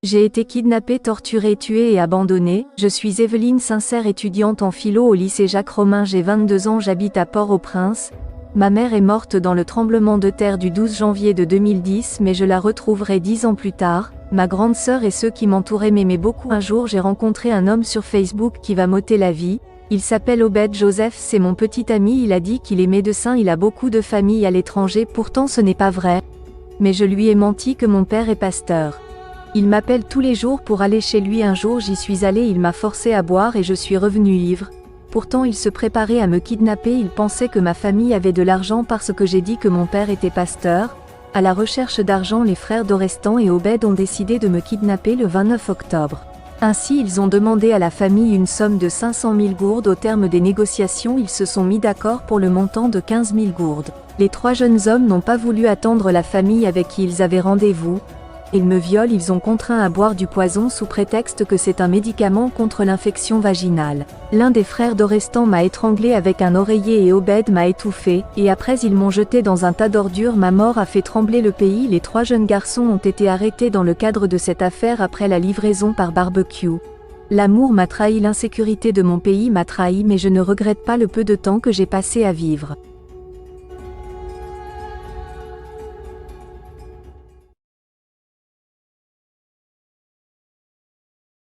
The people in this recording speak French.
J'ai été kidnappée, torturée, tuée et abandonnée. Je suis Evelyne Sincère, étudiante en philo au lycée Jacques Romain. J'ai 22 ans, j'habite à Port-au-Prince. Ma mère est morte dans le tremblement de terre du 12 janvier de 2010, mais je la retrouverai 10 ans plus tard. Ma grande sœur et ceux qui m'entouraient m'aimaient beaucoup. Un jour, j'ai rencontré un homme sur Facebook qui va m'ôter la vie. Il s'appelle Obed Joseph, c'est mon petit ami. Il a dit qu'il est médecin, il a beaucoup de familles à l'étranger, pourtant ce n'est pas vrai. Mais je lui ai menti que mon père est pasteur. Il m'appelle tous les jours pour aller chez lui. Un jour j'y suis allée, il m'a forcé à boire et je suis revenue ivre. Pourtant il se préparait à me kidnapper, il pensait que ma famille avait de l'argent parce que j'ai dit que mon père était pasteur. À la recherche d'argent, les frères Dorestan et Obed ont décidé de me kidnapper le 29 octobre. Ainsi ils ont demandé à la famille une somme de 500 000 gourdes. Au terme des négociations, ils se sont mis d'accord pour le montant de 15 000 gourdes. Les trois jeunes hommes n'ont pas voulu attendre la famille avec qui ils avaient rendez-vous. Ils me violent, ils ont contraint à boire du poison sous prétexte que c'est un médicament contre l'infection vaginale. L'un des frères Dorestan m'a étranglé avec un oreiller et Obed m'a étouffé, et après ils m'ont jeté dans un tas d'ordures. Ma mort a fait trembler le pays. Les trois jeunes garçons ont été arrêtés dans le cadre de cette affaire après la livraison par barbecue. L'amour m'a trahi, l'insécurité de mon pays m'a trahi, mais je ne regrette pas le peu de temps que j'ai passé à vivre.